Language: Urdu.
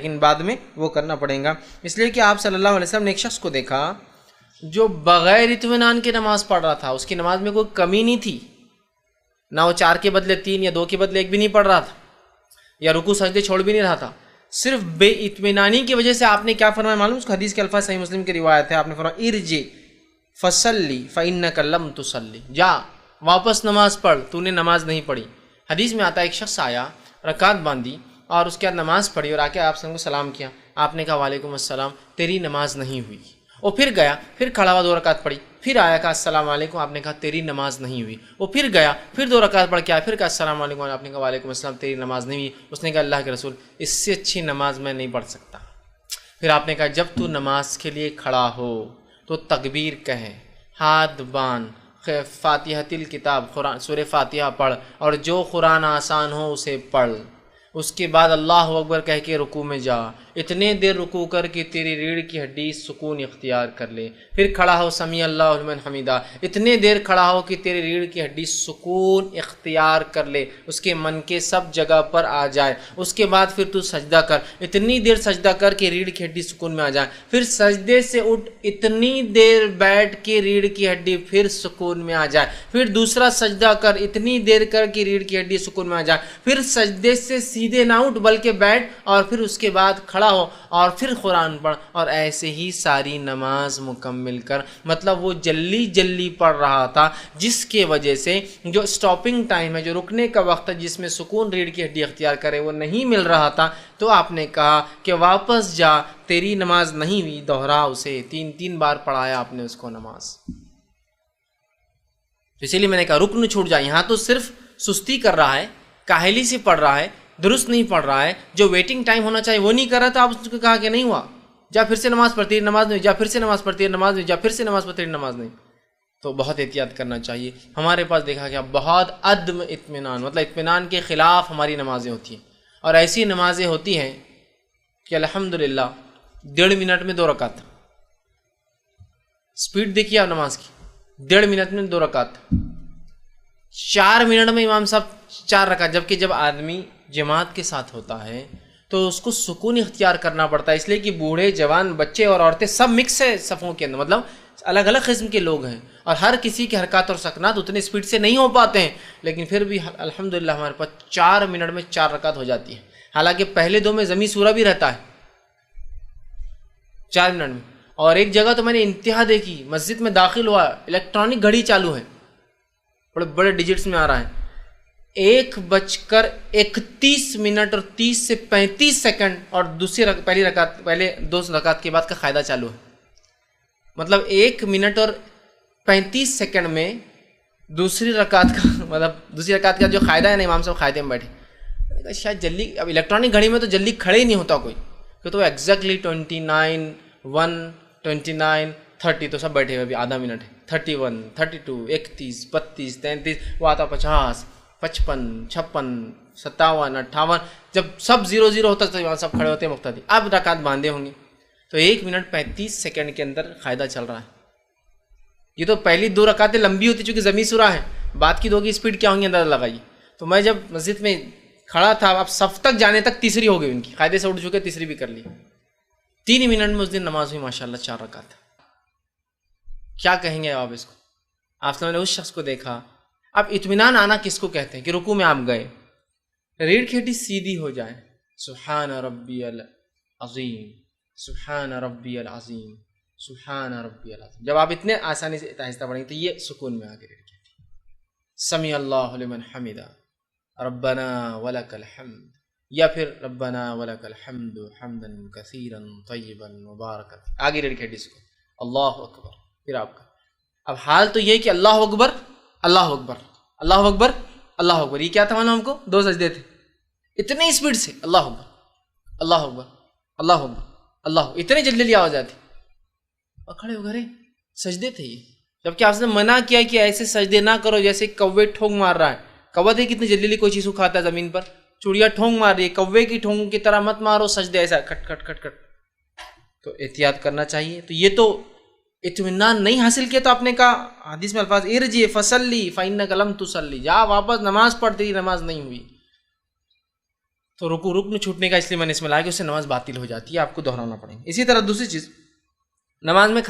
لیکن بعد میں وہ کرنا پڑے گا، اس لیے کہ آپ صلی اللہ علیہ وسلم نے ایک شخص کو دیکھا جو بغیر اطمینان کے نماز پڑھ رہا تھا، اس کی نماز میں کوئی کمی نہیں تھی، نہ وہ 4 کے بدلے 3 یا 2 کے بدلے 1 بھی نہیں پڑھ رہا تھا، یا رکوع سجدے چھوڑ بھی نہیں رہا تھا، صرف بے اطمینانی کی وجہ سے آپ نے کیا فرمایا معلوم؟ اس حدیث کے الفاظ صحیح مسلم کی روایت ہے، آپ نے فرمایا ارجع فصلی فإنک لم تصلی، جا واپس نماز پڑھ، تو نے نماز نہیں پڑھی۔ حدیث میں آتا ہے ایک شخص آیا، رکعت باندھی اور اس کے بعد نماز پڑھی اور آ کے آپ کو سلام کیا، آپ نے کہا وعلیکم السلام، تیری نماز نہیں ہوئی۔ وہ پھر گیا، پھر کھڑا ہوا 2 رکعت پڑھی، پھر آیا کہا السلام علیکم، آپ نے کہا تیری نماز نہیں ہوئی۔ وہ پھر گیا، پھر 2 رکعت پڑھ کے آیا، پھر کہا السلام علیکم، آپ نے کہا وعلیکم السلام، تیری نماز نہیں ہوئی۔ اس نے کہا اللہ کے رسول اس سے اچھی نماز میں نہیں پڑھ سکتا۔ پھر آپ نے کہا جب تو نماز کے لیے کھڑا ہو تو تکبیر کہے، ہاتھ باندھ، فاتحۃ الکتاب قرآن سورہ فاتحہ پڑھ، اور جو قرآن آسان ہو اسے پڑھ، اس کے بعد اللہ اکبر کہہ کے رکوع میں جا، اتنے دیر رکوع کر کے تیری ریڑھ کی ہڈی سکون اختیار کر لے، پھر کھڑا ہو سمیع اللہ لمن حمیدہ، اتنے دیر کھڑا ہو کہ تیری ریڑھ کی ہڈی سکون اختیار کر لے، اس کے من کے سب جگہ پر آ جائے، اس کے بعد پھر تو سجدہ کر، اتنی دیر سجدہ کر کے ریڑھ کی ہڈی سکون میں آ جائے، پھر سجدے سے اٹھ، اتنی دیر بیٹھ کے ریڑھ کی ہڈی پھر سکون میں آ جائے، پھر دوسرا سجدہ کر، اتنی دیر کر کے ریڑھ کی ہڈی سکون میں آ جائے، پھر سجدے سے سیدھے نہ اٹھ بلکہ بیٹھ، اور پھر اس کے بعد کھڑا ہو اور پھر قرآن پڑھ، اور ایسے ہی ساری نماز مکمل کر۔ مطلب وہ جلدی جلدی پڑھ رہا تھا، جس کے وجہ سے جو سٹاپنگ ٹائم ہے، جو رکنے کا وقت ہے، جس میں سکون ریڑھ کی ہڈی اختیار کرے، وہ نہیں مل رہا تھا، تو آپ نے کہا کہ واپس جا، تیری نماز نہیں ہوئی، دوہرا اسے، 3 بار پڑھایا آپ نے اس کو نماز۔ اسی لیے میں نے کہا رکن چھوٹ جائے، یہاں تو صرف سستی کر رہا ہے، کاہلی سے پڑھ رہا ہے، درست نہیں پڑھ رہا ہے، جو ویٹنگ ٹائم ہونا چاہیے وہ نہیں کر رہا تھا، آپ اس کو کہا کہ نہیں ہوا، جا پھر سے نماز پڑھتی نماز نہیں، جا پھر سے نماز پڑھتی نماز نہیں، جا پھر سے نماز پڑھتی نماز نہیں۔ تو بہت احتیاط کرنا چاہیے۔ ہمارے پاس دیکھا گیا بہت عدم اطمینان، مطلب اطمینان کے خلاف ہماری نمازیں ہوتی ہیں، اور ایسی نمازیں ہوتی ہیں کہ الحمدللہ 1.5 منٹ میں 2 رکعت، سپیڈ دیکھیے آپ نماز کی، 1.5 منٹ میں 2 رکعت، 4 منٹ میں امام صاحب 4 رکعت، جبکہ جب آدمی جماعت کے ساتھ ہوتا ہے تو اس کو سکون اختیار کرنا پڑتا ہے، اس لیے کہ بوڑھے جوان بچے اور عورتیں سب مکس ہے صفوں کے اندر، مطلب الگ الگ قسم کے لوگ ہیں، اور ہر کسی کی حرکات اور سکنات اتنے سپیڈ سے نہیں ہو پاتے ہیں، لیکن پھر بھی الحمدللہ ہمارے پاس 4 منٹ میں 4 رکعت ہو جاتی ہے، حالانکہ پہلے 2 میں ضمی سورہ بھی رہتا ہے 4 منٹ میں۔ اور ایک جگہ تو میں نے انتہا دیکھی، مسجد میں داخل ہوا، الیکٹرانک گھڑی چالو ہے، بڑے بڑے ڈیجٹس میں آ رہا ہے، 1:31 اور 30 سے 35 سیکنڈ، اور پہلے 2 رکعت کے بعد کا قاعدہ چالو ہے، مطلب 1 منٹ اور 35 سیکنڈ میں دوسری رکعت کا جو قاعدہ ہے نا، امام صاحب قاعدے میں بیٹھے، شاید جلدی، اب الیکٹرانک گھڑی میں تو جلدی کھڑے ہی نہیں ہوتا کوئی، کہ تو ایگزیکٹلی 29 1 29 30 تو سب بیٹھے ہوئے، ابھی آدھا منٹ ہے، 31 32 31 32 33، وہ آتا 50 55 56 57 58، جب سب 0 ہوتا تو امام صاحب کھڑے ہوتے مقتدی، اب رکعت باندھے ہوں گے، تو 1 منٹ 35 سیکنڈ کے اندر قاعدہ چل رہا ہے۔ یہ تو پہلی 2 رکعتیں لمبی ہوتی چونکہ ضمی سورہ ہے، بعد کی 2 کی سپیڈ کیا ہوں گی اندازہ لگائیے۔ تو میں جب مسجد میں کھڑا تھا، اب صف تک جانے تک تیسری ہو گئی ان کی، قاعدے سے اٹھ چکے، تیسری بھی کر لی، 3 منٹ میں اس دن نماز ہوئی ماشاءاللہ 4 رکعت۔ کیا کہیں گے آپ اس کو؟ آپ نے اس شخص کو دیکھا۔ اب اطمینان آنا کس کو کہتے ہیں؟ کہ رکوع میں آپ گئے، ریڑھ کی ہڈی سیدھی ہو جائے، سبحان ربی العظیم سبحان ربی العظیم سبحان ربی العظیم، جب آپ اتنے آسانی سے آہستہ پڑھیں گے تو یہ سکون میں آگے ریڑھ کی ہڈی، سمیع اللہ لمن حمدہ ربنا ولک الحمد، یا پھر ربنا ولک الحمد حمدا کثیرا طیبا مبارکا، آگے ریڑھ کی ہڈی سکون، اللہ اکبر، پھر آپ کا۔ اب حال تو یہ کہ اللہ اکبر اللہ اکبر اللہ اکبر اللہ اکبر، یہ کیا تھا مانو ہم کو 2 سجدے تھے، اتنے اسپیڈ سے اللہ اکبر اللہ اکبر اللہ اکبر اللہ، اتنے جلدی آواز آتی، اور کھڑے ہو گئے سجدے تھے یہ، جبکہ آپ نے منع کیا کہ ایسے سجدے نہ کرو جیسے کوے ٹھونگ مار رہا ہے۔ کوہ تھے کتنی جلدی کوئی چیز کھاتا ہے زمین پر، چڑیا ٹھونگ مار رہی ہے، کوے کی ٹھونگ کی طرح مت مارو سجدے ایسا کھٹ کھٹ کھٹ کھٹ، تو احتیاط کرنا چاہیے۔ تو یہ تو اطمینان نہیں حاصل کیا، تو آپ نے کہا حدیث میں الفاظ ارجع فصلی فإنک لم تصلی، جا واپس نماز پڑھ، تیری نماز نہیں ہوئی۔ تو رکن چھوٹنے کا اس لیے میں نے اس میں لایا کہ اس سے نماز باطل ہو جاتی ہے، آپ کو دہرانا پڑے گا۔ اسی طرح دوسری چیز، نماز میں